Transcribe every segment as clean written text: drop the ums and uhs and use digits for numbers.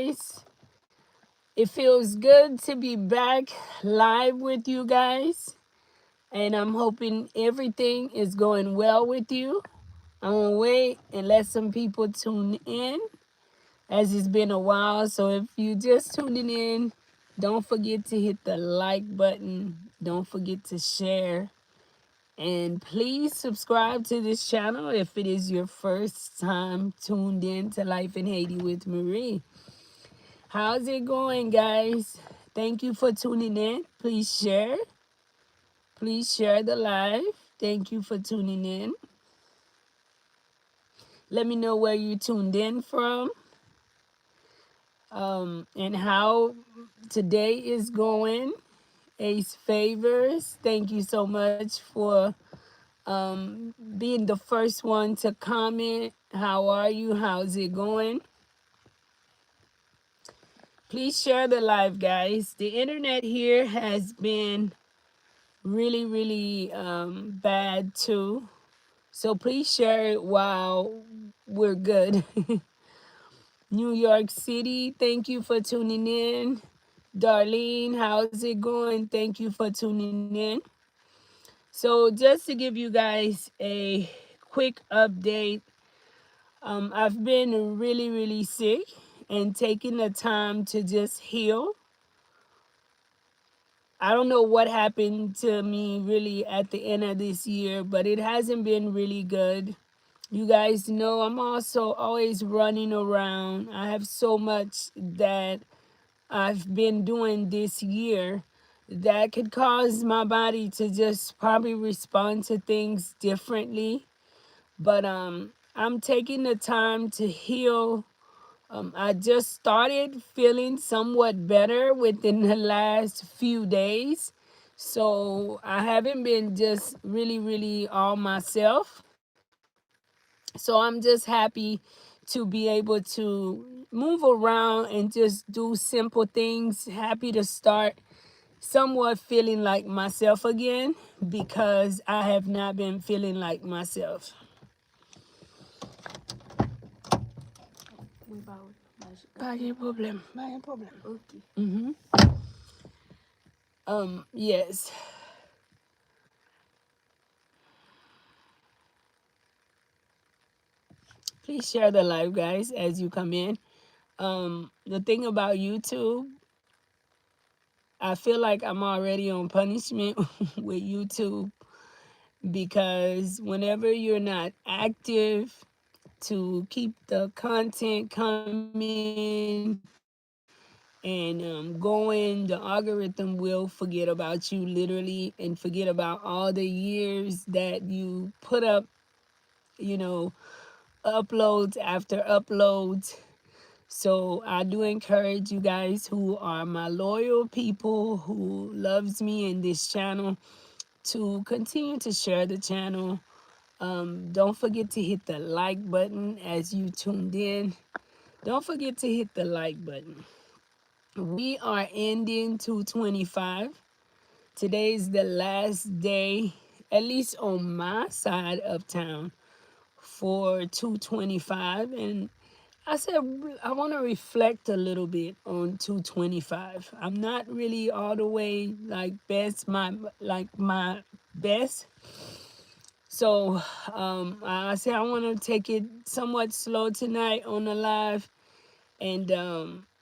guys. It feels good to be back live with you guys. And I'm hoping everything is going well with you. I'm going to wait and let some people tune in, as it's been a while. So if you just tuning in, don't forget to hit the like button. Don't forget to share. And please subscribe to this channel if it is your first time tuned in to Life in Haiti with Marie. How's it going, guys? Thank you for tuning in. Please share. Please share the live. Thank you for tuning in. Let me know where you tuned in from, and how today is going. Ace Favors, thank you so much for being the first one to comment. How are you? How's it going? Please share the live, guys. The internet here has been really bad too. So please share it while we're good. New York City, thank you for tuning in. Darlene, how's it going? Thank you for tuning in. So just to give you guys a quick update, I've been really sick and taking the time to just heal. I don't know what happened to me really at the end of this year, but it hasn't been really good. You guys know I'm also always running around. I have so much that I've been doing this year that could cause my body to just probably respond to things differently. But I'm taking the time to heal. I just started feeling somewhat better within the last few days. So I haven't been just really all myself. So I'm just happy to be able to move around and just do simple things. Happy to start somewhat feeling like myself again, because I have not been feeling like myself. Pas de problème. Pas de problème. Okay. Yes. Please share the live, guys, as you come in. The thing about YouTube, I feel like I'm already on punishment with YouTube, because whenever you're not active to keep the content coming and going, the algorithm will forget about you literally and forget about all the years that you put up, you know, uploads after uploads. So I do encourage you guys who are my loyal people who loves me in this channel to continue to share the channel. Don't forget to hit the like button as you tuned in. Don't forget to hit the like button. We are ending 225. Today's the last day, at least on my side of town, for 225. And I said I want to reflect a little bit on 225. I'm not really all the way like my best. So I said I want to take it somewhat slow tonight on the live, and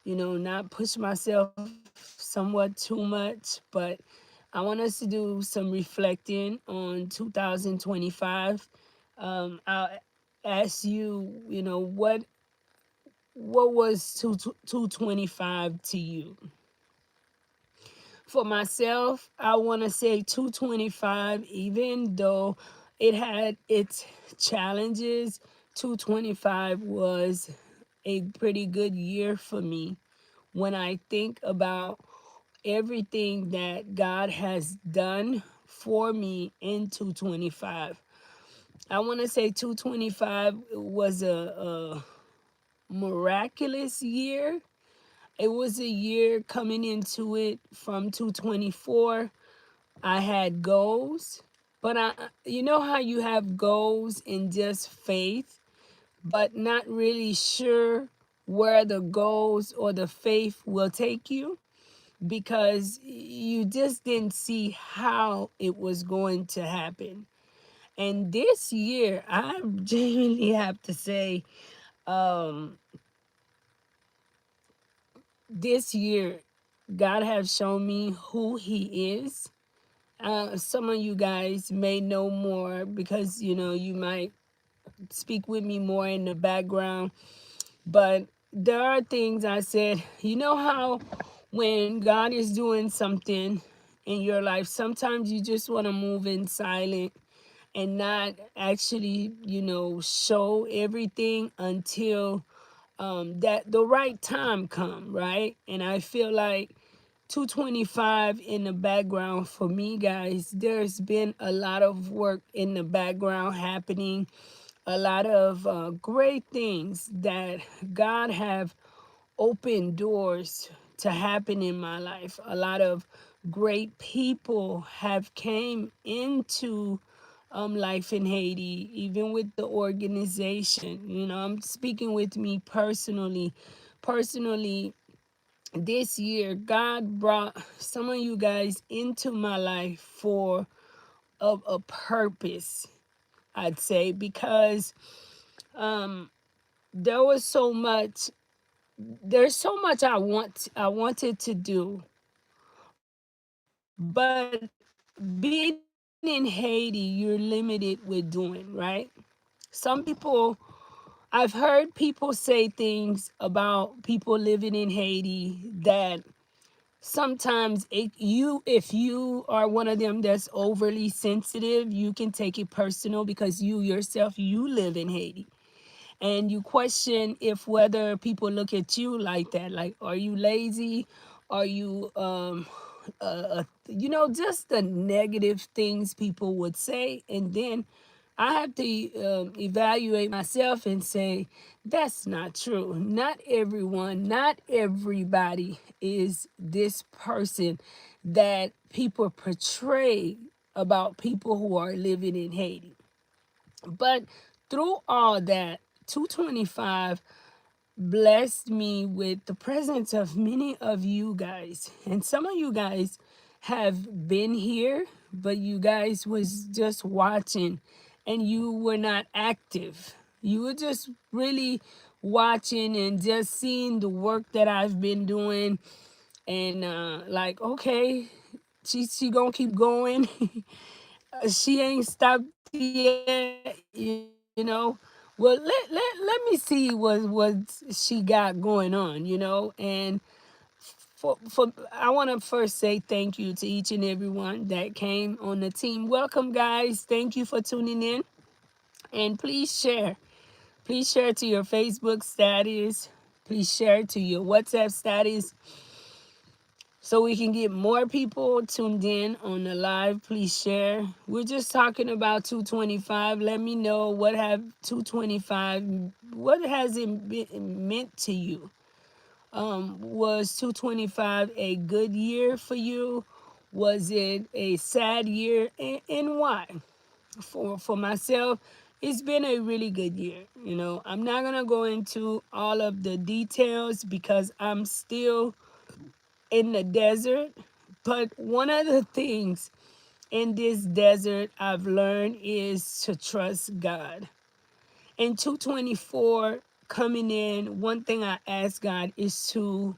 not push myself somewhat too much. But I want us to do some reflecting on 2025. I'll ask you, what was 225 to you? For myself, I want to say 225, even though it had its challenges, 225 was a pretty good year for me. When I think about everything that God has done for me in 225, I want to say 225 was a miraculous year. It was a year coming into it from 224. I had goals, but you know how you have goals in just faith, but not really sure where the goals or the faith will take you, because you just didn't see how it was going to happen. And this year, I genuinely have to say, um, this year, God has shown me who He is. Some of you guys may know more because you might speak with me more in the background, but there are things I said. You know how when God is doing something in your life, sometimes you just want to move in silent and not actually, show everything until that the right time come, right? And I feel like 225 in the background for me, guys. There's been a lot of work in the background happening, a lot of great things that God have opened doors to happen in my life. A lot of great people have came into life in Haiti, even with the organization. I'm speaking with me personally. Personally, this year, God brought some of you guys into my life for a purpose, I'd say, because um, there was so much. There's so much I wanted to do, but being in Haiti, you're limited with doing, right? Some people, I've heard people say things about people living in Haiti that sometimes if you are one of them that's overly sensitive, you can take it personal because you yourself, you live in Haiti, and you question if whether people look at you like that, like, are you lazy, are you just the negative things people would say. And then I have to evaluate myself and say, that's not true. Not everyone, not everybody is this person that people portray about people who are living in Haiti. But through all that, 225 blessed me with the presence of many of you guys. And some of you guys have been here, but you guys was just watching and you were not active. You were just really watching and just seeing the work that I've been doing, and like, okay, she gonna keep going. She ain't stopped yet. Well, let me see what she got going on. And for I want to first say thank you to each and everyone that came on the team. Welcome, guys. Thank you for tuning in, and please share. Please share to your Facebook status. Please share to your WhatsApp status, so we can get more people tuned in on the live. Please share. We're just talking about 225. Let me know what have 225, what has it meant to you. Was 225 a good year for you? Was it a sad year, and why? For myself, it's been a really good year. I'm not gonna go into all of the details because I'm still in the desert. But one of the things in this desert I've learned is to trust God. In 224 coming in, one thing I ask God is to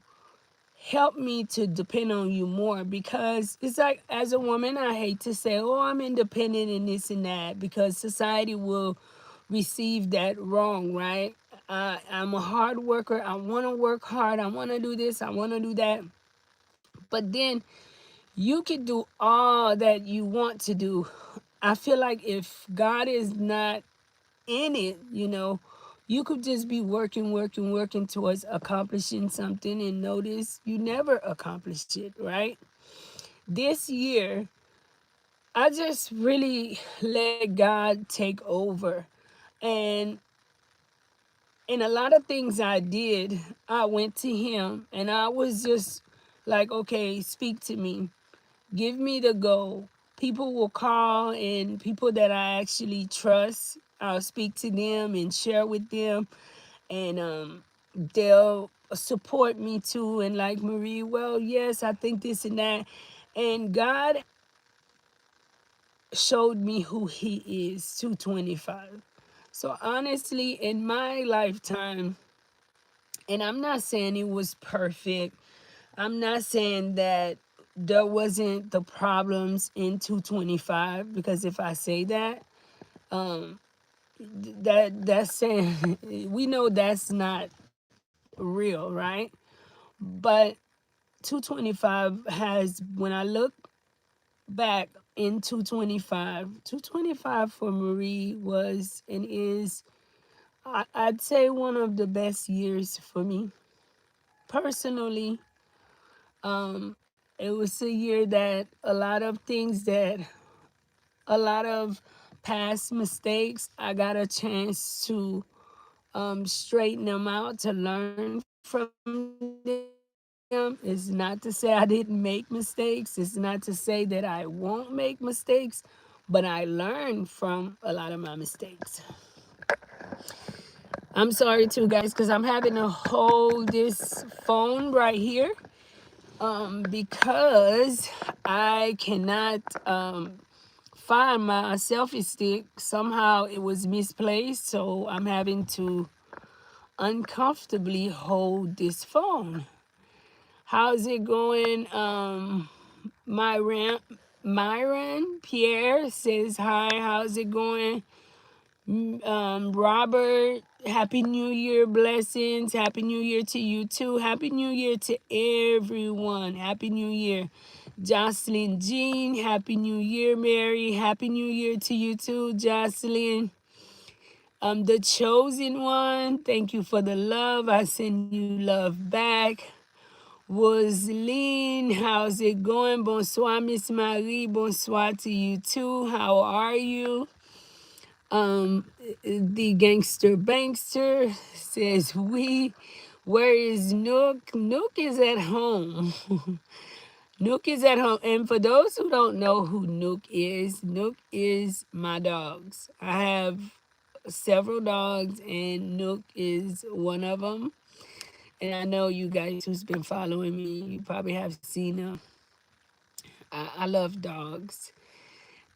help me to depend on you more, because it's like, as a woman, I hate to say, oh, I'm independent and this and that, because society will receive that wrong, right? I'm a hard worker. I want to work hard. I want to do this. I want to do that. But then you can do all that you want to do. I feel like if God is not in it, you could just be working, working, working towards accomplishing something, and notice you never accomplished it, right? This year, I just really let God take over. And in a lot of things I did, I went to Him and I was just like, okay, speak to me. Give me the go. People will call, and people that I actually trust, I'll speak to them and share with them. And they'll support me too, and like, Marie, well, yes, I think this and that. And God showed me who he is 225. So honestly, in my lifetime, and I'm not saying it was perfect, I'm not saying that there wasn't the problems in 225, because if I say that, um that's saying we know that's not real, right? But 225 has, when I look back in 225 for Marie was and is, I'd say, one of the best years for me personally. It was a year that a lot of past mistakes, I got a chance to straighten them out, to learn from them. It's not to say I didn't make mistakes. It's not to say that I won't make mistakes, but I learned from a lot of my mistakes. I'm sorry too, guys, because I'm having to hold this phone right here, because I cannot find my selfie stick. Somehow it was misplaced, so I'm having to uncomfortably hold this phone. How's it going? Myron, Myron Pierre says hi. How's it going? Robert, Happy New Year, blessings. Happy New Year to you too. Happy New Year to everyone. Happy New Year. Jocelyn Jean, Happy New Year, Mary. Happy New Year to you too, Jocelyn. The chosen one, thank you for the love. I send you love back. Roseline, how's it going? Bonsoir, Miss Marie. Bonsoir to you too. How are you? The gangster bankster says, we, where is Nook? Nook is at home. Nook is at home. And for those who don't know who Nook is my dogs. I have several dogs, and Nook is one of them. And I know you guys who's been following me, you probably have seen them. I love dogs.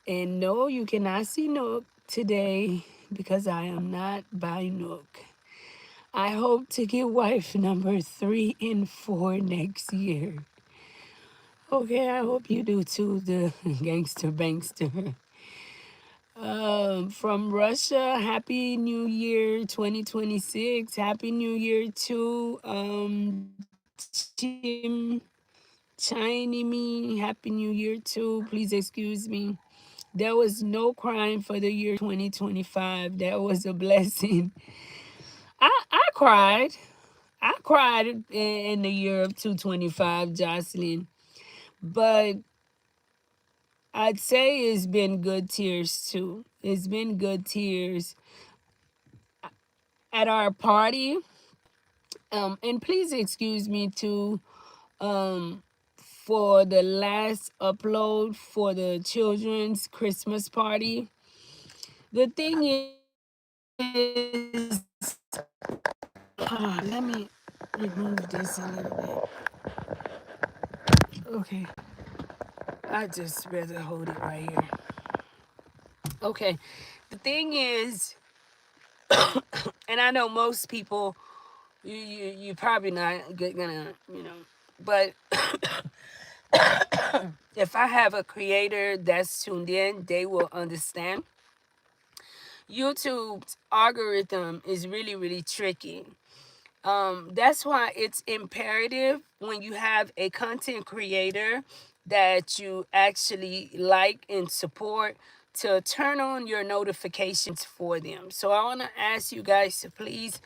And no, you cannot see Nook today because I am not by Nook. I hope to get wife number 3 and 4 next year. Okay, I hope you do too, the gangster bankster. From Russia, Happy New Year 2026. Happy New Year to Chim Chiny me. Happy New Year too. Please excuse me. There was no crime for the year 2025. That was a blessing. I cried. I cried in the year of 225, Jocelyn. But I'd say it's been good tears too. It's been good tears at our party. And please excuse me too, for the last upload for the children's Christmas party. The thing is, let me remove this a little bit. Okay, I just rather hold it right here. Okay, the thing is, and I know most people, you probably not gonna, but if I have a creator that's tuned in, they will understand. YouTube's algorithm is really, really tricky. That's why it's imperative when you have a content creator that you actually like and support to turn on your notifications for them. So I want to ask you guys to please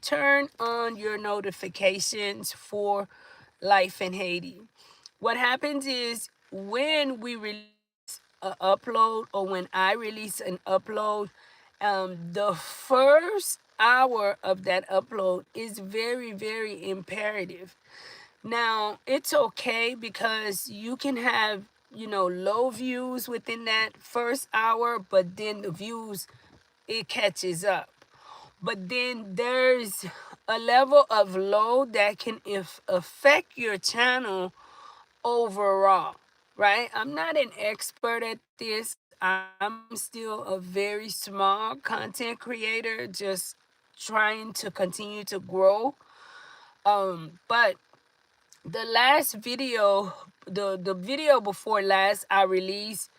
turn on your notifications for Life in Haiti. What happens is when we release an upload, or when I release an upload, the first hour of that upload is very, very imperative. Now, it's okay because you can have, low views within that first hour, but then the views, it catches up. But then there's a level of load that can affect your channel overall, right? I'm not an expert at this. I'm still a very small content creator, just trying to continue to grow. But the last video, the video before last I released,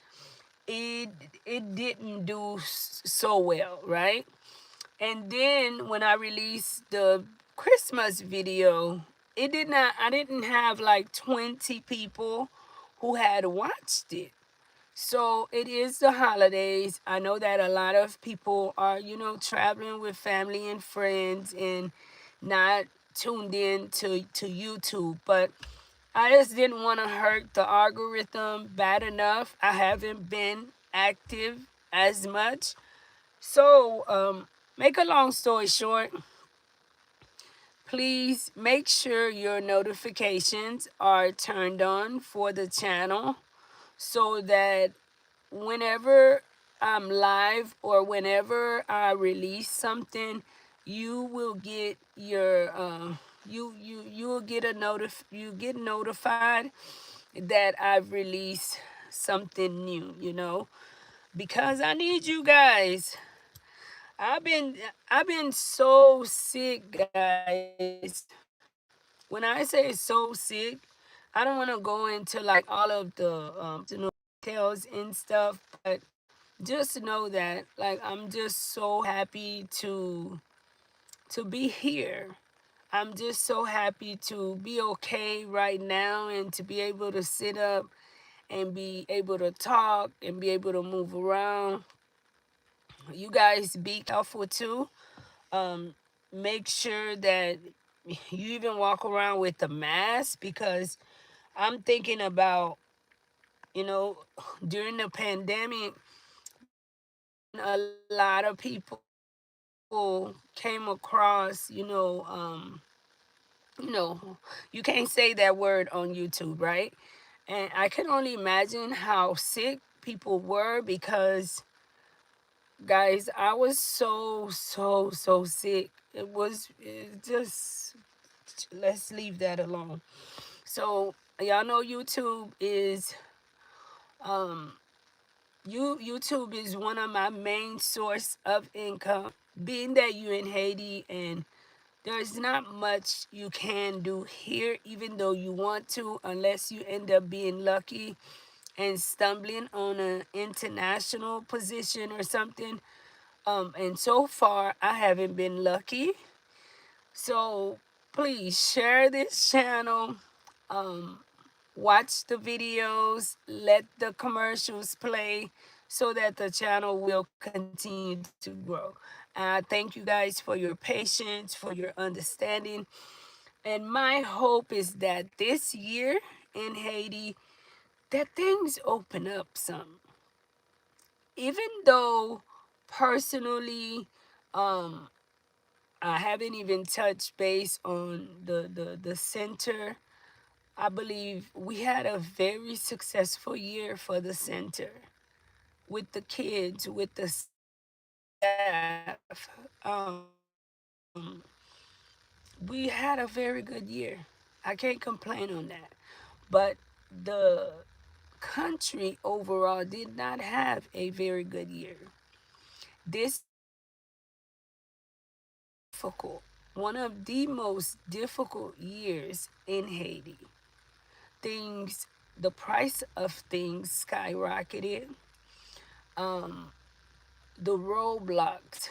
it it didn't do so well, right? And then when I released the Christmas video, it did not, I didn't have like 20 people who had watched it. So it is the holidays. I know that a lot of people are, traveling with family and friends and not tuned in to YouTube. But I just didn't want to hurt the algorithm bad enough. I haven't been active as much. So, make a long story short, please make sure your notifications are turned on for the channel so that whenever I'm live or whenever I release something, you will get your you will get you get notified that I've released something new, because I need you guys. I've been I've been so sick, guys. When I say so sick, I don't want to go into like all of the personal details and stuff, but just know that like I'm just so happy to be here. I'm just so happy to be okay right now and to be able to sit up and be able to talk and be able to move around. You guys be careful too. um, Make sure that you even walk around with a mask, because I'm thinking about, you know, during the pandemic when a lot of people came across, you can't say that word on YouTube, right? And I can only imagine how sick people were because, guys, I was so sick. It just, let's leave that alone. So y'all know um YouTube is one of my main source of income. Being that you in Haiti and there's not much you can do here, even though you want to, unless you end up being lucky and stumbling on an international position or something. And so far, I haven't been lucky. So please share this channel. Um, Watch the videos, let the commercials play so that the channel will continue to grow. I thank you guys for your patience, for your understanding. And my hope is that this year in Haiti, that things open up some. Even though personally, um, I haven't even touched base on the center. I believe we had a very successful year for the center with the kids, with the staff. We had a very good year. I can't complain on that. But the country overall did not have a very good year. This year was very difficult, one of the most difficult years in Haiti. The price of things skyrocketed. Um, the roadblocks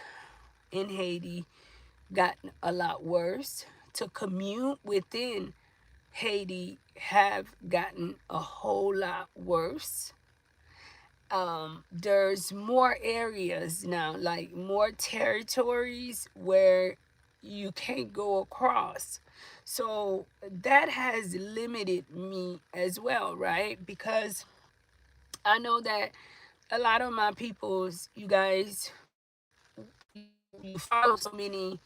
in Haiti got a lot worse. To commute within Haiti have gotten a whole lot worse. There's more areas now, like more territories where you can't go across. So that has limited me as well, right? Because I know that a lot of my peoples, you guys, you follow so many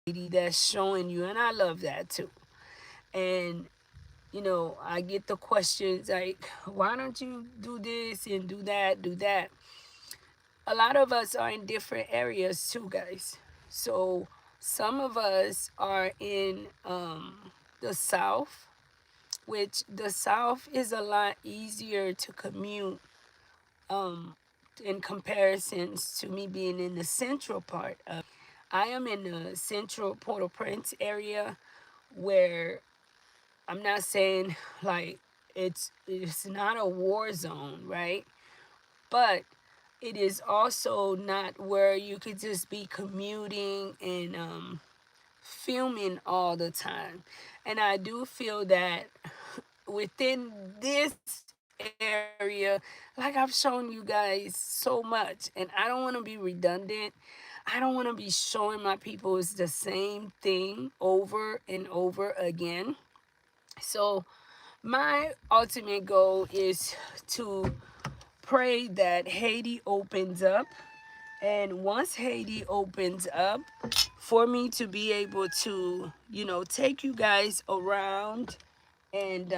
that's showing you, and I love that too. And I get the questions like, why don't you do this and do that, do that? a lot of us are in different areas too, guys. So some of us are in the South, which the South is a lot easier to commute um, in comparisons to me being in the central part of. I am in the central Port-au-Prince area, where I'm not saying like it's not a war zone, right? But it is also not where you could just be commuting and filming all the time. And I do feel that within this area, like I've shown you guys so much, and I don't want to be redundant. I don't want to be showing my people it's the same thing over and over again. So my ultimate goal is to pray that Haiti opens up. And once Haiti opens up, for me to be able to, take you guys around and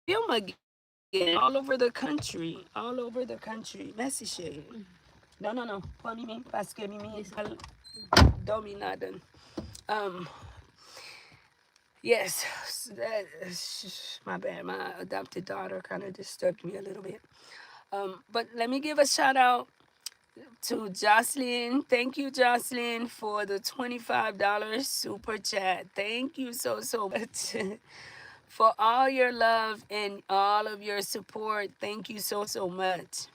film again all over the country, Messi shade. No, no, no. Pas mimi, parce que mimi dominada. Um, yes, my bad. My adopted daughter kind of disturbed me a little bit. But let me give a shout out to Jocelyn. Thank you, Jocelyn, for the $25 super chat. Thank you so much for all your love and all of your support. Thank you so much.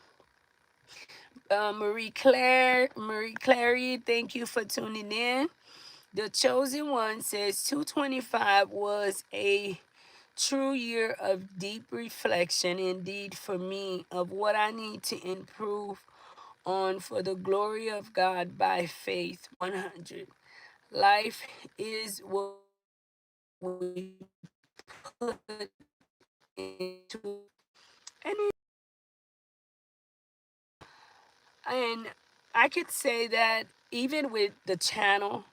Marie Clary, thank you for tuning in. The Chosen One says 225 was a true year of deep reflection indeed for me of what I need to improve on for the glory of God by faith. 100. Life is what we put into any, and I could say that even with the channel,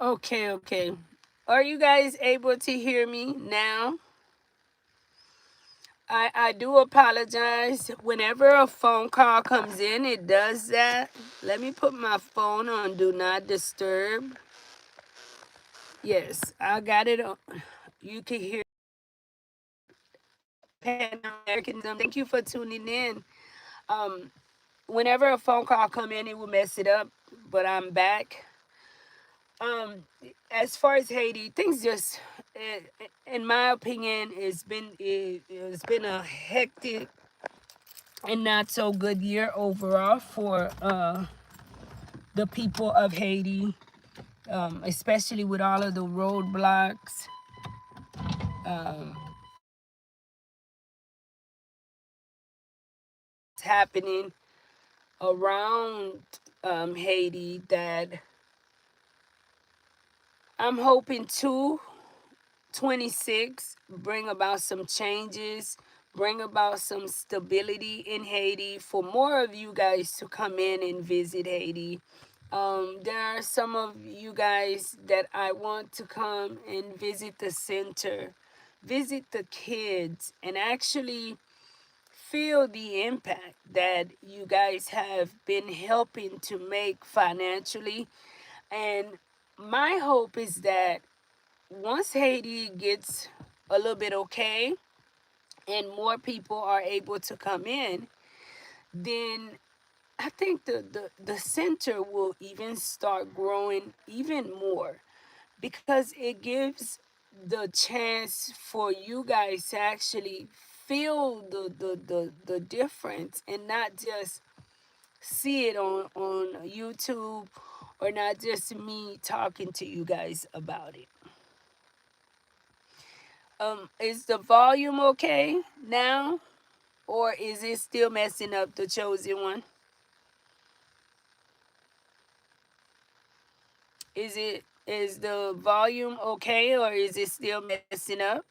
okay, okay. Are you guys able to hear me now? I do apologize. Whenever a phone call comes in, it does that. Let me put my phone on Do Not Disturb. Yes, I got it on. You can hear Pan Americanism. Thank you for tuning in. Um, Whenever a phone call come in, it will mess it up, but I'm back. Um, as far as Haiti, things just, in my opinion, it's been a hectic and not so good year overall for the people of Haiti, especially with all of the roadblocks um, happening around Haiti. That I'm hoping 26 bring about some changes, bring about some stability in Haiti, for more of you guys to come in and visit Haiti. There are some of you guys that I want to come and visit the center, visit the kids, and actually feel the impact that you guys have been helping to make financially. And my hope is that once Haiti gets a little bit okay and more people are able to come in, then I think the center will even start growing even more, because it gives the chance for you guys to actually feel the difference and not just see it on YouTube, or not just me talking to you guys about it. Is the volume okay now, or is it still messing up the chosen one? Is the volume okay, or is it still messing up?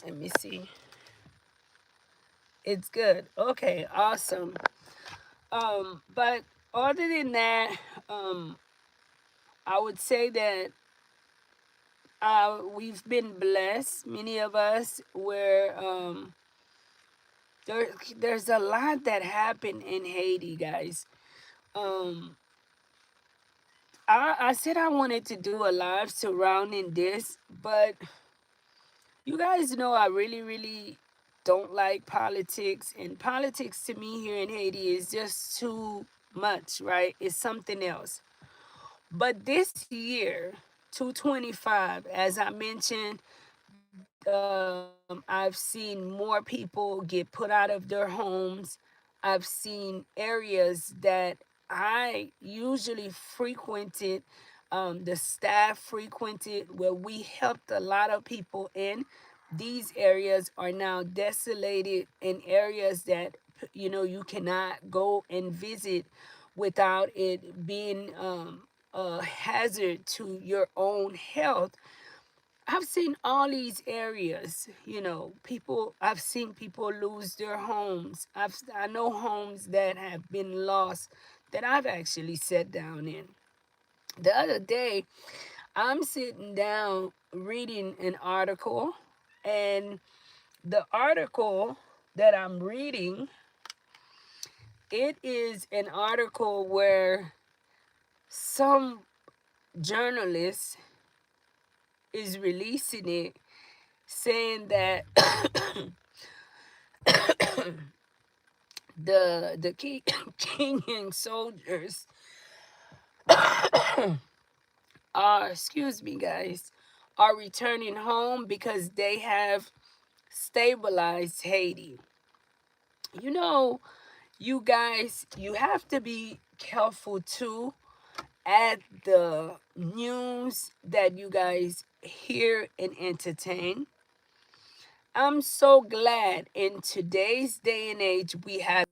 Let me see. It's good. Okay, awesome. But other than that, um, I would say that we've been blessed. Many of us where there, there's a lot that happened in Haiti, guys. Um, I said I wanted to do a live surrounding this, but you guys know I really don't like politics, and politics to me here in Haiti is just too much, right? It's something else. But this year, 225, as I mentioned, I've seen more people get put out of their homes. I've seen areas that I usually frequented, the staff frequented, where we helped a lot of people in. These areas are now desolated, in areas that you cannot go and visit without it being a hazard to your own health. I've seen all these areas, people, I've seen people lose their homes. I know homes that have been lost that I've actually sat down in. The other day, I'm sitting down reading an article, and the article that I'm reading, it is an article where some journalist is releasing it, saying that the Kenyan soldiers are, excuse me guys, are returning home because they have stabilized Haiti. You know, you guys, you have to be careful too at the news that you guys hear and entertain. I'm so glad in today's day and age we have,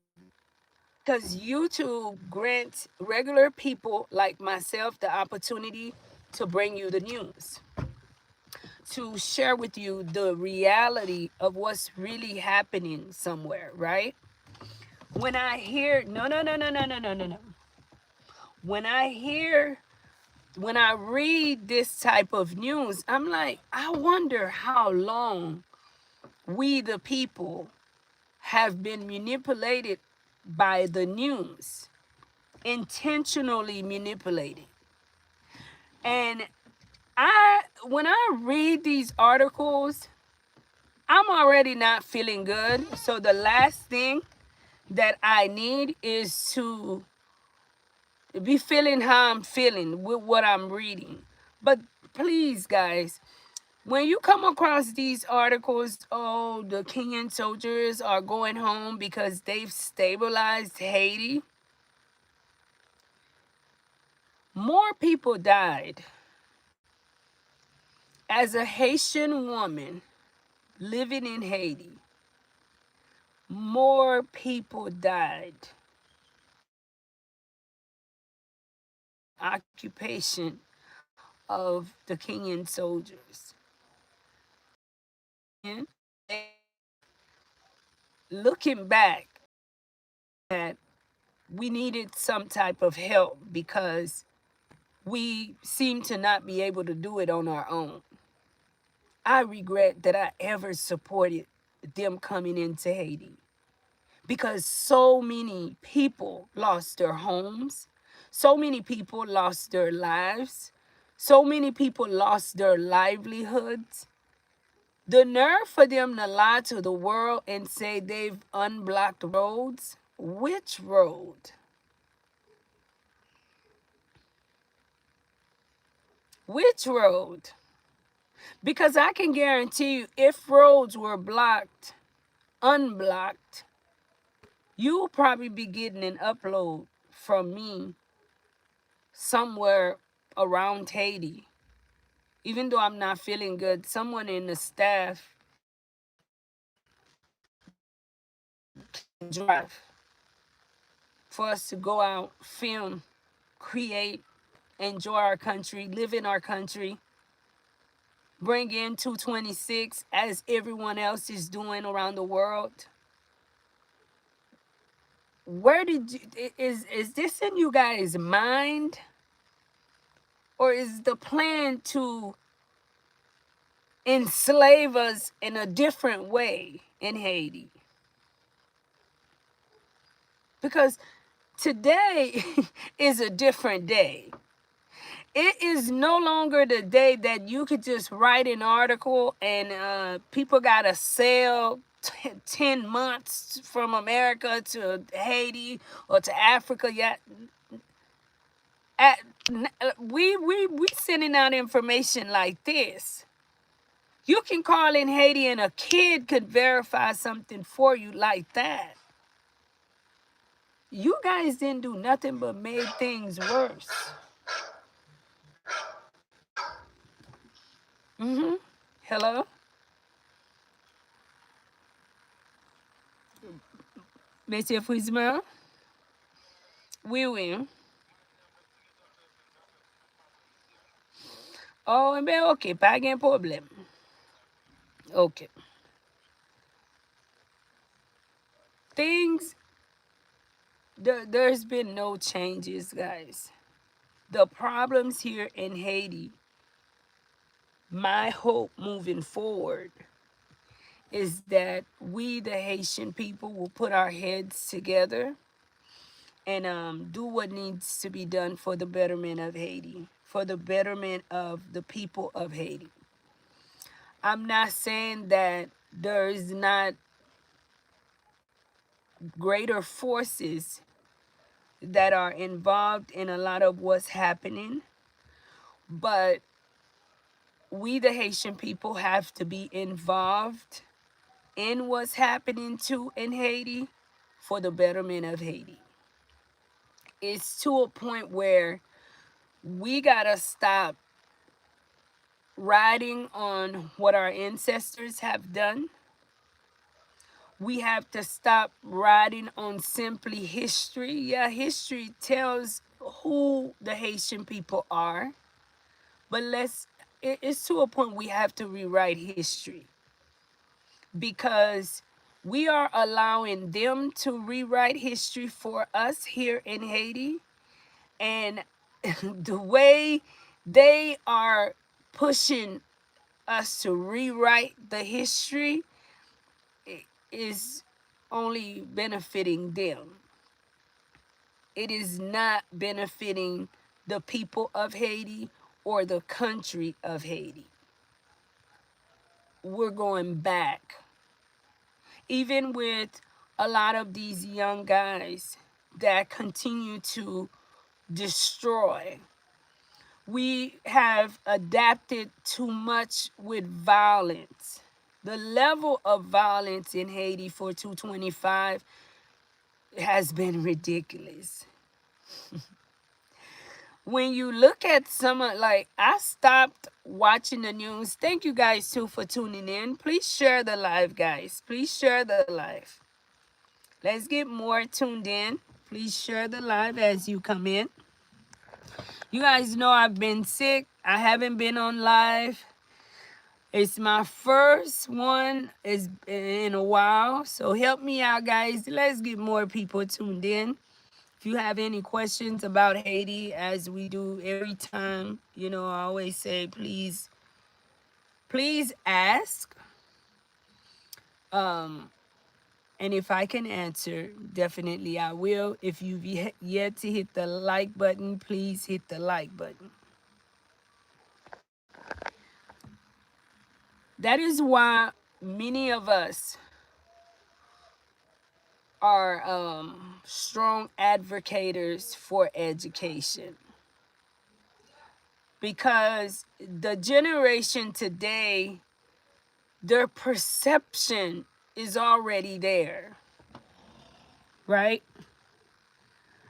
because YouTube grants regular people like myself the opportunity to bring you the news, to share with you the reality of what's really happening somewhere, right? When I hear, no, no, no, no, no, no, no, no, no. When I hear, when I read this type of news, I'm like, I wonder how long we, the people, have been manipulated by the news, intentionally manipulated. And when I read these articles, I'm already not feeling good. So the last thing that I need is to be feeling how I'm feeling with what I'm reading. But please, guys, when you come across these articles, oh, the Kenyan soldiers are going home because they've stabilized Haiti. More people died. As a Haitian woman living in Haiti, more people died occupation of the Kenyan soldiers. And looking back, that we needed some type of help because we seem to not be able to do it on our own. I regret that I ever supported them coming into Haiti because so many people lost their homes, so many people lost their lives, so many people lost their livelihoods. The nerve for them to lie to the world and say they've unblocked roads. Which road? Which road? Because I can guarantee you, if roads were blocked, unblocked, you'll probably be getting an upload from me somewhere around Haiti. Even though I'm not feeling good, someone in the staff can drive for us to go out, film, create, enjoy our country, live in our country, bring in 226 as everyone else is doing around the world. Where did you, is this in you guys' mind? Or is the plan to enslave us in a different way in Haiti? Because today is a different day. It is no longer the day that you could just write an article and people got to sail 10 months from America to Haiti or to Africa. Yeah, we sending out information like this. You can call in Haiti and a kid could verify something for you like that. You guys didn't do nothing but made things worse. Hello? Monsieur Frisman? Oui, oui. Oh, ben ok, pas gen problème. Ok. Things, there's been no changes, guys. The problems here in Haiti, my hope moving forward is that we, the Haitian people, will put our heads together and do what needs to be done for the betterment of Haiti, for the betterment of the people of Haiti. I'm not saying that there is not greater forces that are involved in a lot of what's happening, but we, the Haitian people, have to be involved in what's happening too in Haiti for the betterment of Haiti. It's to a point where we gotta stop riding on what our ancestors have done. We have to stop riding on simply history. Yeah, history tells who the Haitian people are, but it's to a point we have to rewrite history because we are allowing them to rewrite history for us here in Haiti. And the way they are pushing us to rewrite the history is only benefiting them. It is not benefiting the people of Haiti or the country of Haiti. We're going back. Even with a lot of these young guys that continue to destroy, we have adapted too much with violence. The level of violence in Haiti for 225 has been ridiculous. When you look at some of, like, I stopped watching the news. Thank you guys too for tuning in. Please share the live, guys. Please share the live. Let's get more tuned in. Please share the live as you come in. You guys know I've been sick. I haven't been on live. It's my first one is in a while. So help me out, guys. Let's get more people tuned in. If you have any questions about Haiti, as we do every time, you know, I always say, please ask. And if I can answer, definitely I will. If you've yet to hit the like button, please hit the like button. That is why many of us are strong advocates for education. Because the generation today, their perception is already there, right?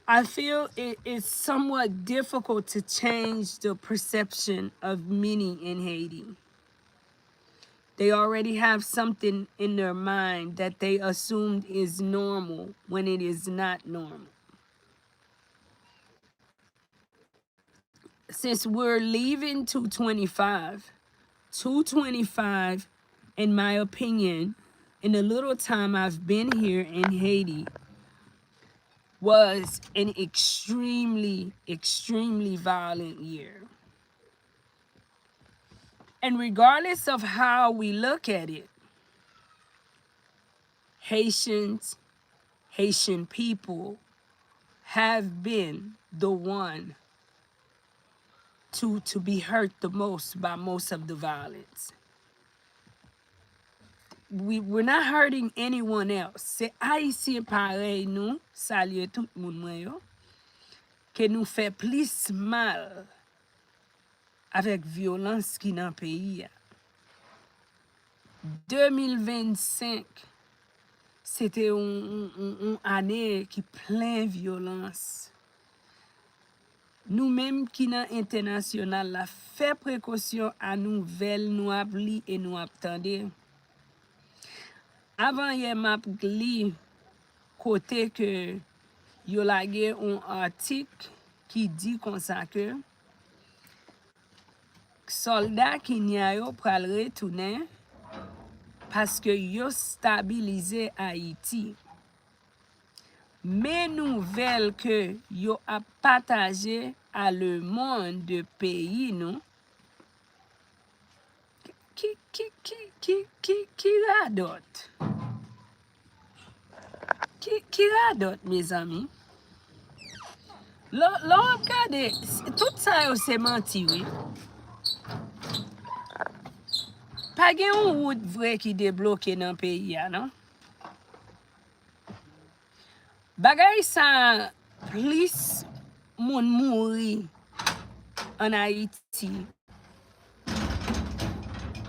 I feel it is somewhat difficult to change the perception of many in Haiti. They already have something in their mind that they assumed is normal when it is not normal. Since we're leaving 225, in my opinion, in the little time I've been here in Haiti, was an extremely, extremely violent year. And regardless of how we look at it, Haitians, Haitian people have been the one to be hurt the most by most of the violence. We're not hurting anyone else. C'est Haïtien pareil nous, saluer tout le monde moi yo, que nous fait plus mal avec violence qui dans pays. 2025, c'était une année qui plein violence. Nous-mêmes qui dans international la fait précaution à nouvelle nous appli et nous attendez. Avant hier m'a li côté que yo lage un article qui dit comme ça que soldats qui n'y a yo pral retourner parce que yo stabilisé Haïti. Mais nouvelles que yo a partagé à le monde de pays nous qui radote. Qui radote, mes amis. L'on regarde, tout ça c'est menti, oui. Pas gen une route vrai qui débloqué dans le pays, non? Bagay sa plus moun mouri en Haïti.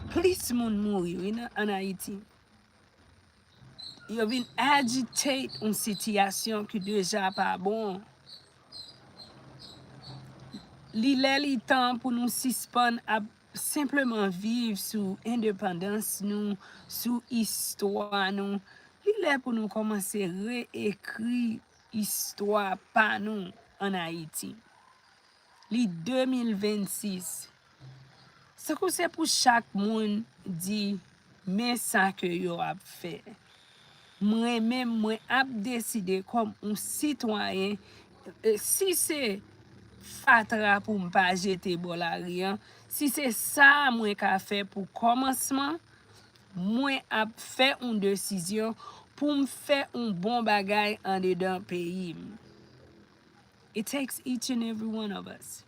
Plus moun mouri en Haïti. Yo vin agitate une situation qui déjà pas bon. Li temps pour nous suspendre à simplement vivre sous indépendance nous, sous histoire nous. Li pour nous commencer à réécrire histoire par nous en Haïti. Li 2026. C'est que c'est pour chaque monde dit mais ça que yo a fait. Moi-même, moi a décidé comme un citoyen, si c'est fatra pour ne pas jeter bol à rien, si c'est ça moi qu'a fait pour commencement, moi a fait une décision pour me faire un bon bagay en dedans pays. It takes each and every one of us.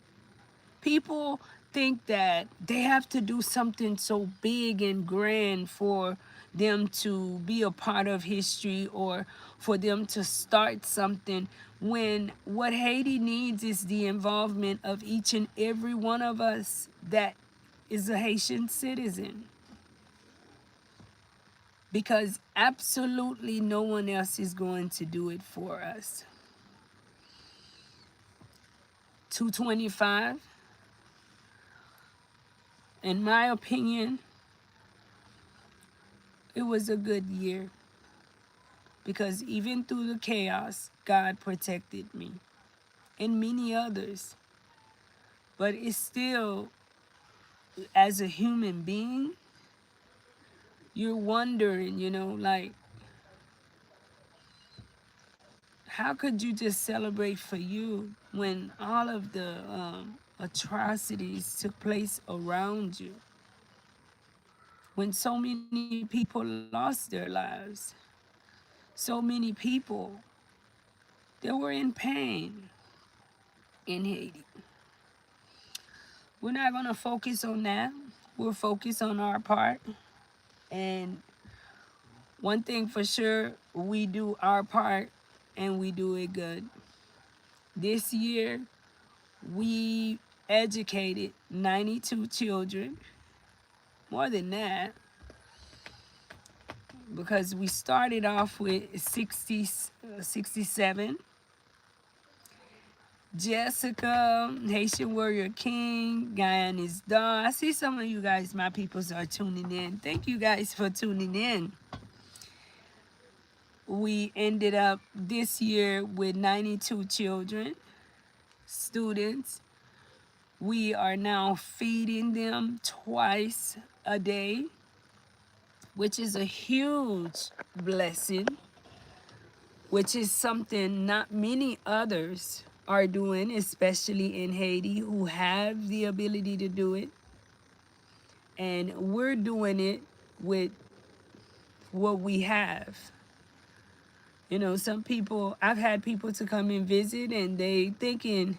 People think that they have to do something so big and grand for them to be a part of history or for them to start something, when what Haiti needs is the involvement of each and every one of us that is a Haitian citizen. Because absolutely no one else is going to do it for us. 225, in my opinion, it was a good year. Because even through the chaos, God protected me and many others. But it's still as a human being, you're wondering, like, how could you just celebrate for you when all of the atrocities took place around you? When so many people lost their lives, so many people that were in pain in Haiti. We're not going to focus on that. We'll focus on our part. And one thing for sure, we do our part and we do it good. This year, we educated 92 children, more than that, because we started off with 67. Jessica, Haitian Warrior King, Guyana is Dawn. I see some of you guys, my peoples, are tuning in. Thank you guys for tuning in. We ended up this year with 92 children, students. We are now feeding them twice a day, which is a huge blessing, which is something not many others are doing, especially in Haiti, who have the ability to do it. And we're doing it with what we have. Some people, I've had people to come and visit and they thinking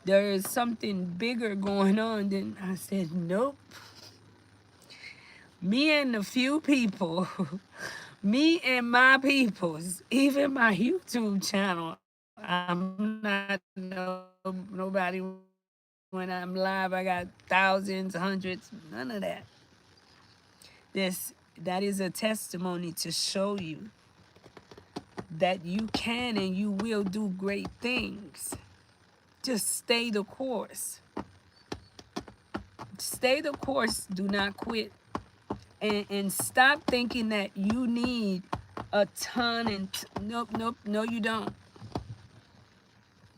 there is something bigger going on. Then I said, nope. Me and a few people, me and my peoples, even my YouTube channel, I'm not nobody when I'm live. I got thousands, hundreds, none of that. That is a testimony to show you that you can and you will do great things. Just stay the course. Stay the course. Do not quit. And stop thinking that you need a ton and nope, no, you don't.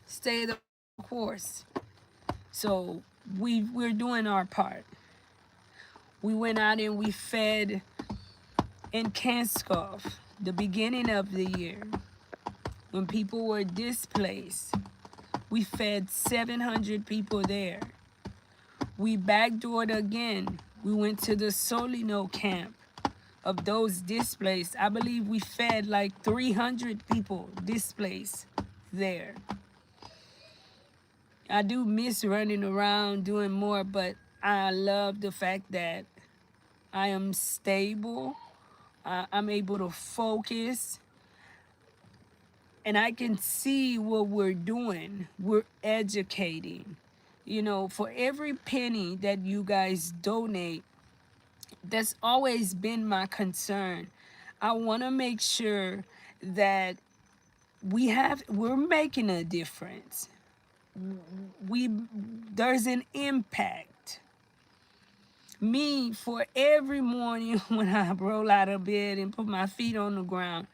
Stay the course. So we're doing our part. We went out and we fed in Kanskov, the beginning of the year, when people were displaced. We fed 700 people there. We backdoored again. We went to the Solino camp of those displaced. I believe we fed like 300 people displaced there. I do miss running around doing more, but I love the fact that I am stable. I'm able to focus. And I can see what we're doing. We're educating. For every penny that you guys donate, that's always been my concern. I want to make sure that we're making a difference. There's an impact. Me, for every morning when I roll out of bed and put my feet on the ground,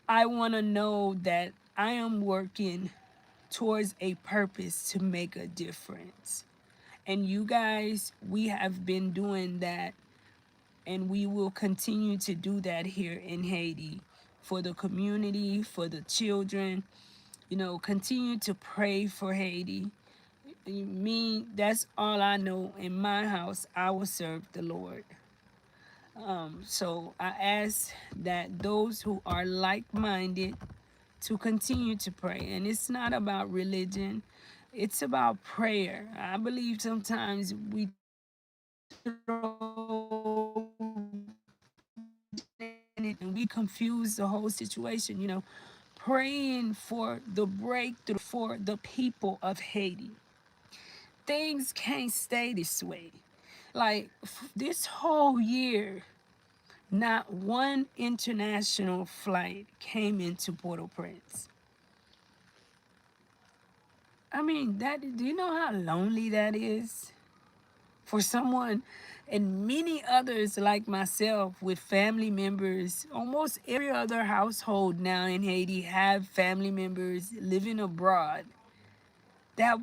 I want to know that I am working towards a purpose to make a difference. And you guys, we have been doing that, and we will continue to do that here in Haiti for the community, for the children. Continue to pray for Haiti. Me, that's all I know. In my house, I will serve the Lord. So I ask that those who are like-minded to continue to pray. And it's not about religion. It's about prayer. I believe sometimes we throw and we confuse the whole situation, praying for the breakthrough for the people of Haiti. Things can't stay this way. Like this whole year, not one international flight came into Port-au-Prince. I mean, do you know how lonely that is? For someone, and many others like myself with family members, almost every other household now in Haiti have family members living abroad that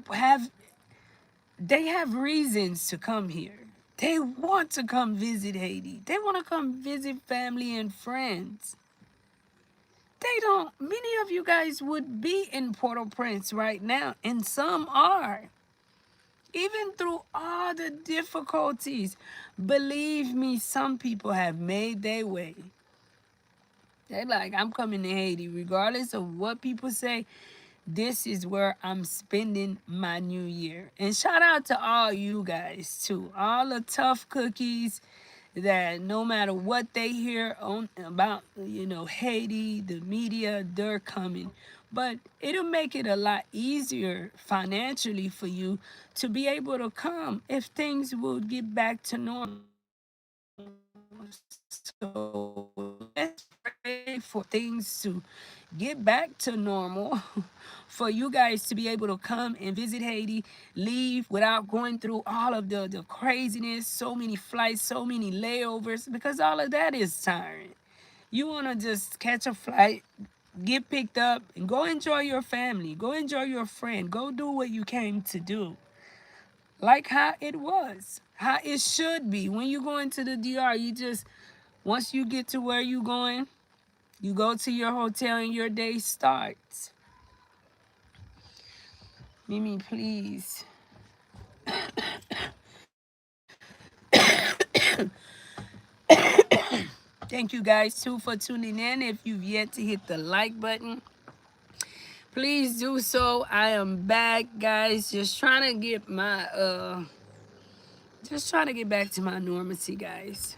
they have reasons to come here. They want to come visit Haiti. They want to come visit family and friends. They don't, many of you guys would be in Port-au-Prince right now, and some are. Even through all the difficulties, believe me, some people have made their way. They're like, I'm coming to Haiti. Regardless of what people say, this is where I'm spending my new year. And shout out to all you guys, too. All the tough cookies that no matter what they hear on about, Haiti, the media, they're coming. But it'll make it a lot easier financially for you to be able to come if things will get back to normal. So let's pray for things to get back to normal for you guys to be able to come and visit Haiti, leave without going through all of the craziness, so many flights, so many layovers, because all of that is tiring. You want to just catch a flight, get picked up, and go enjoy your family, go enjoy your friend, go do what you came to do. Like how it was, how it should be. When you go into the DR, you just, once you get to where you going, you go to your hotel and your day starts. Mimi, please. Thank you guys too for tuning in. If you've yet to hit the like button, please do so. I am back, guys. Just trying to get back to my normalcy, guys.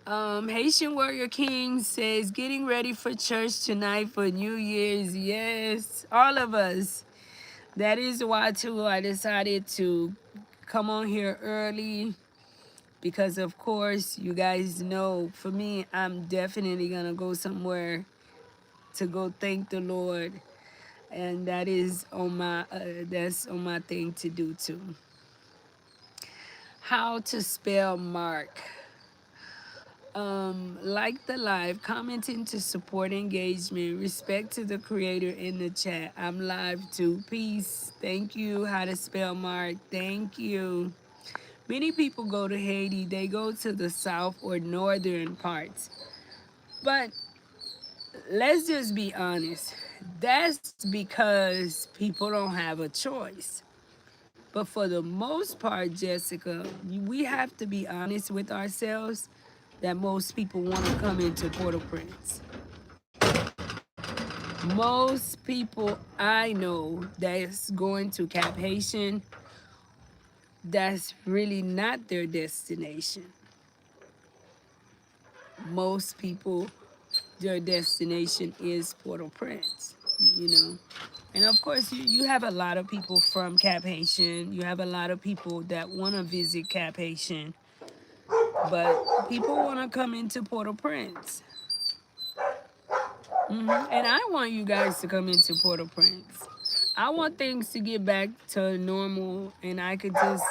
Haitian Warrior King says, getting ready for church tonight for New Year's. Yes, all of us. That is why, too, I decided to come on here early because, of course, you guys know, for me, I'm definitely going to go somewhere to go thank the Lord. And that is on that's on my thing to do, too. How to spell Mark. Like the live, commenting to support engagement, respect to the creator in the chat. I'm live too. Peace. Thank you. How to spell Mark. Thank you. Many people go to Haiti. They go to the south or northern parts. But let's just be honest. That's because people don't have a choice. But for the most part, Jessica, we have to be honest with ourselves that most people want to come into Port-au-Prince. Most people I know that's going to Cap Haitian, that's really not their destination. Most people, their destination is Port-au-Prince, you know. And of course, you have a lot of people from Cap Haitian. You have a lot of people that want to visit Cap Haitian. But people want to come into Port-au-Prince. And I want you guys to come into Port-au-Prince. I want things to get back to normal and I could just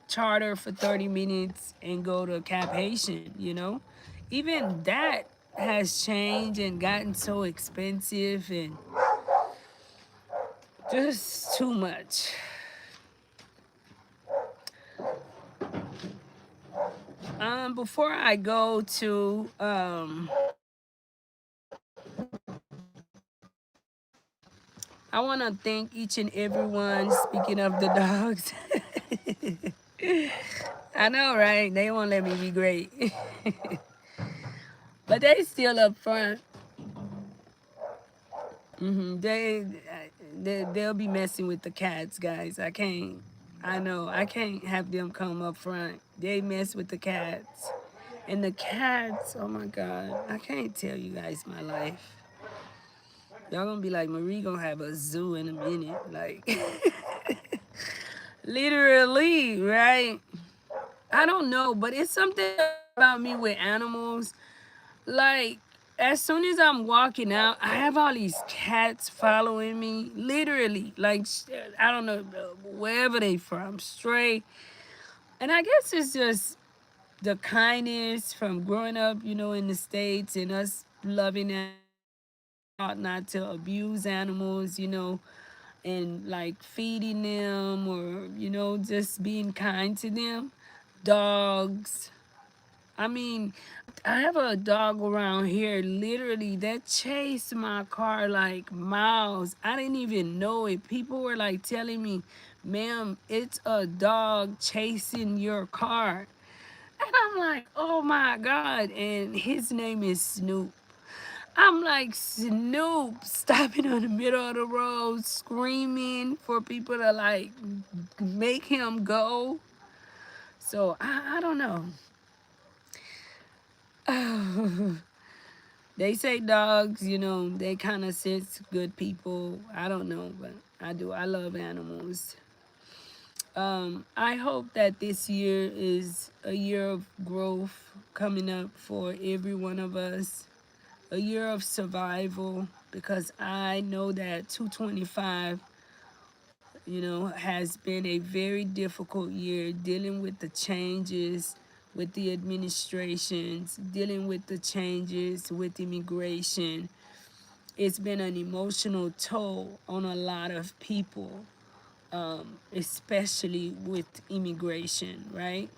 charter for 30 minutes and go to Cap Haitian, you know? Even that has changed and gotten so expensive and just too much. Before I go to I want to thank each and everyone. Speaking of the dogs, I know, right? They won't let me be great, but they still up front. They'll be messing with the cats, guys. I can't. I know I can't have them come up front. They mess with the cats, and the cats. Oh my God, I can't tell you guys my life. Y'all gonna be like, Marie gonna have a zoo in a minute, like literally, right? I don't know, but it's something about me with animals. Like, as soon as I'm walking out, I have all these cats following me, literally. Like, I don't know wherever they from, stray. And I guess it's just the kindness from growing up, in the States and us loving animals, ought not to abuse animals. and like feeding them, or just being kind to them. Dogs, I mean, I have a dog around here literally that chased my car like miles. I didn't even know it. People were like telling me, ma'am, it's a dog chasing your car. And I'm like, oh my God. And his name is Snoop. I'm like, Snoop, stopping on the middle of the road, screaming for people to like make him go. So I don't know. They say dogs, they kind of sense good people. I don't know, but I do. I love animals. I hope that this year is a year of growth coming up for every one of us, a year of survival, because I know that 225, has been a very difficult year dealing with the changes with the administrations, dealing with the changes with immigration. It's been an emotional toll on a lot of people, especially with immigration, right?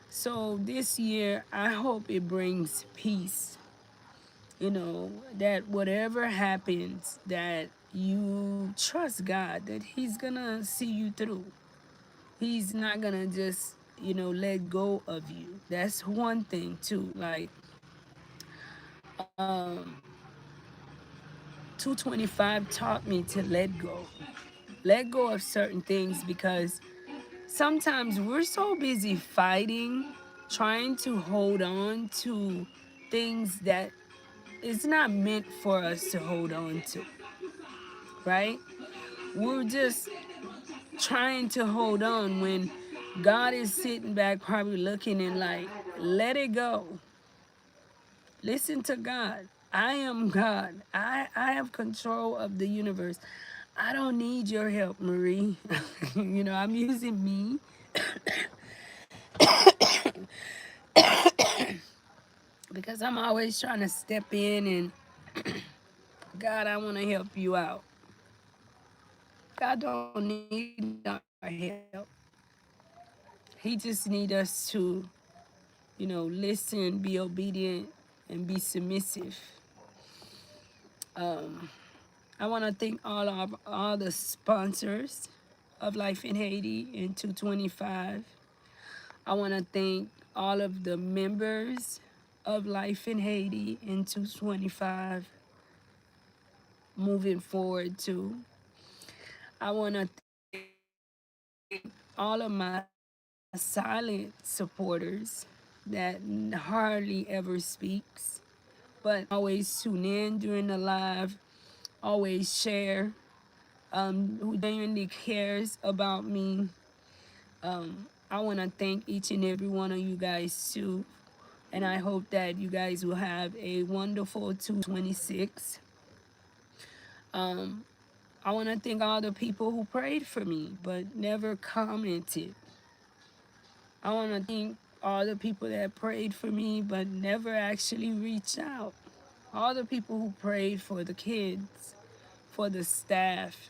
So this year, I hope it brings peace, that whatever happens, that you trust God, that He's gonna see you through. He's not gonna just, let go of you. That's one thing too. Like, um, 225 taught me to let go of certain things, because sometimes we're so busy fighting, trying to hold on to things that it's not meant for us to hold on to, right? We're just trying to hold on when God is sitting back probably looking and like, let it go. Listen to God. I am God. I have control of the universe. I don't need your help, Marie. I'm using me because I'm always trying to step in and, God, I want to help you out. God don't need our help. He just need us to, listen, be obedient, and be submissive. Um, I want to thank all the sponsors of Life in Haiti in 225. I want to thank all of the members of Life in Haiti in 225 moving forward too. I want to thank all of my silent supporters that hardly ever speaks, but always tune in during the live, always share, who genuinely cares about me. I want to thank each and every one of you guys too. And I hope that you guys will have a wonderful 226. Um, I want to thank all the people who prayed for me but never commented. I want to thank all the people that prayed for me but never actually reached out. All the people who prayed for the kids, for the staff,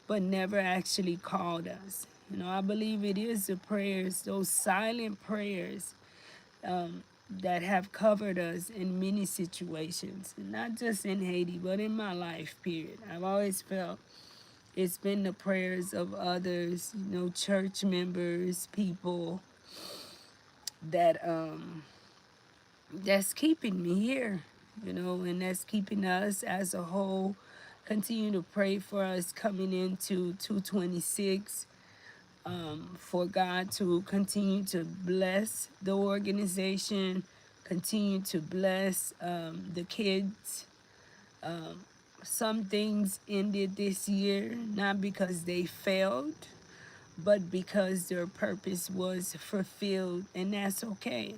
but never actually called us. I believe it is the prayers, those silent prayers, that have covered us in many situations, not just in Haiti, but in my life, period. I've always felt it's been the prayers of others, church members, people that that's keeping me here, and that's keeping us as a whole. Continue to pray for us coming into 226, for God to continue to bless the organization, continue to bless the kids. Um, some things ended this year not because they failed, but because their purpose was fulfilled, and that's okay.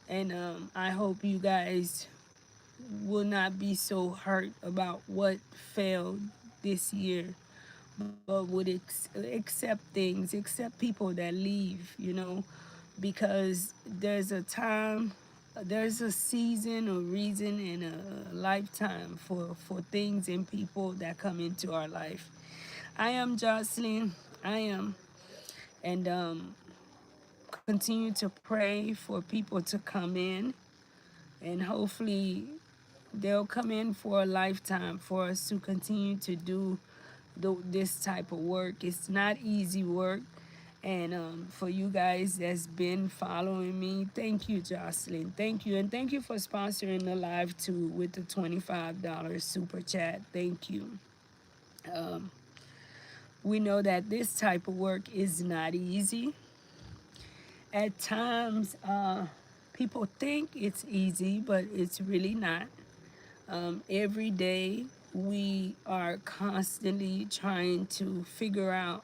And I hope you guys will not be so hurt about what failed this year, but would accept things, accept people that leave, because there's a time, there's a season, a reason, and a lifetime for things and people that come into our life. I am Jocelyn. I am. And continue to pray for people to come in. And hopefully they'll come in for a lifetime for us to continue to do this type of work. It's not easy work. And for you guys that's been following me, thank you, Jocelyn. Thank you. And thank you for sponsoring the live too with the $25 super chat. Thank you. Um, we know that this type of work is not easy. At times, people think it's easy, but it's really not. Every day, we are constantly trying to figure out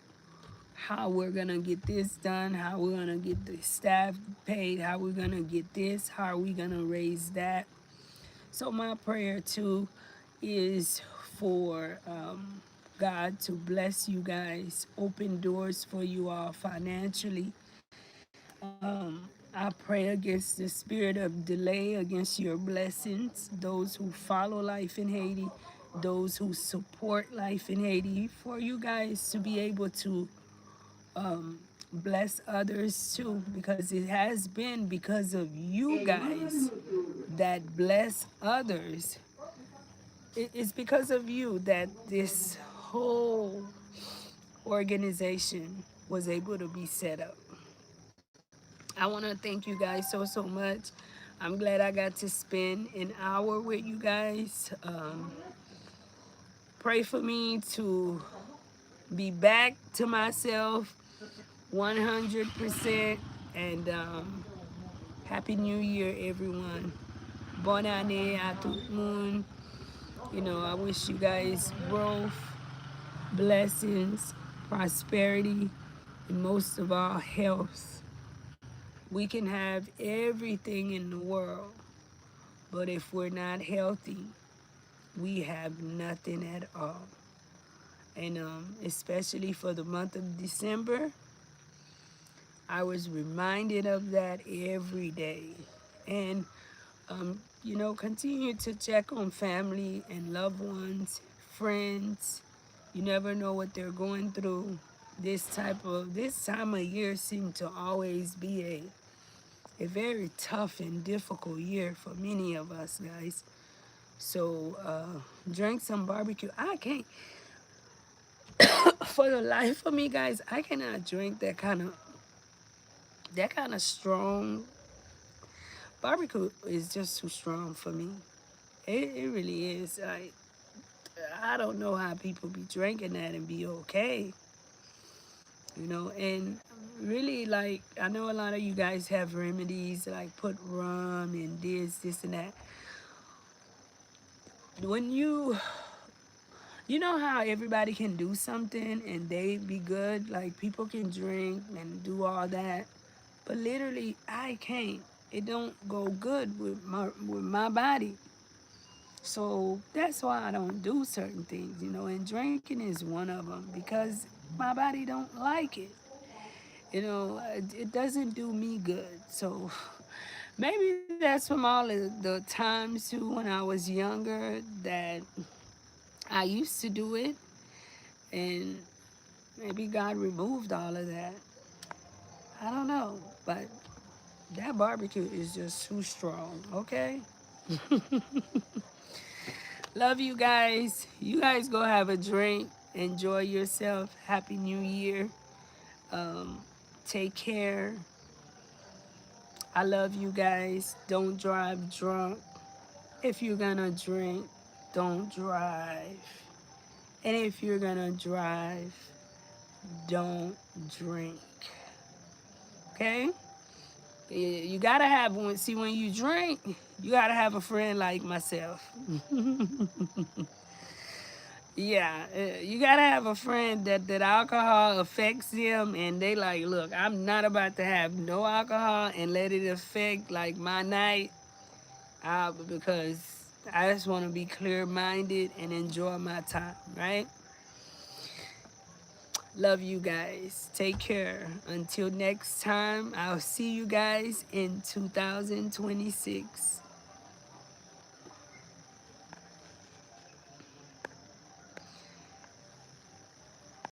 how we're gonna get this done, how we're gonna get the staff paid, how we're gonna get this, how are we gonna raise that. So my prayer too is for God to bless you guys, open doors for you all financially. I pray against the spirit of delay, against your blessings, those who follow Life in Haiti, those who support Life in Haiti, for you guys to be able to bless others too, because it has been because of you guys that bless others. It's because of you that this whole organization was able to be set up. I want to thank you guys so much. I'm glad I got to spend an hour with you guys. Pray for me to be back to myself 100%. And Happy New Year, everyone. Bonne année à tout le monde. You know, I wish you guys growth, blessings, prosperity, and most of all, health. We can have everything in the world, but if we're not healthy, we have nothing at all. And especially for the month of December, I was reminded of that every day. And you know, continue to check on family and loved ones, friends. You never know what they're going through. This time of year seems to always be a very tough and difficult year for many of us, guys. So drink some barbecue. I can't, for the life of me, guys, I cannot drink that kind of strong. Barbecue is just too strong for me. It really is. I don't know how people be drinking that and be okay. You know, and really, like, I know a lot of you guys have remedies like put rum and this and that. When you know how everybody can do something and they be good, like people can drink and do all that, but literally I can't. It don't go good with my body. So that's why I don't do certain things, you know, and drinking is one of them because my body don't like it. You know, it doesn't do me good. So maybe that's from all of the times too when I was younger that I used to do it, and maybe God removed all of that. I don't know, but that barbecue is just too strong, okay? Love you guys. You guys go have a drink. Enjoy yourself. Happy New Year. Um, Take care. I love you guys. Don't drive drunk. If you're gonna drink, don't drive. And if you're gonna drive, don't drink. Okay? You gotta have one. See, when you drink, you gotta have a friend like myself. Yeah, you gotta have a friend that alcohol affects them, and they like, look, I'm not about to have no alcohol and let it affect like my night, because I just want to be clear-minded and enjoy my time, right? Love you guys. Take care. Until next time, I'll see you guys in 2026.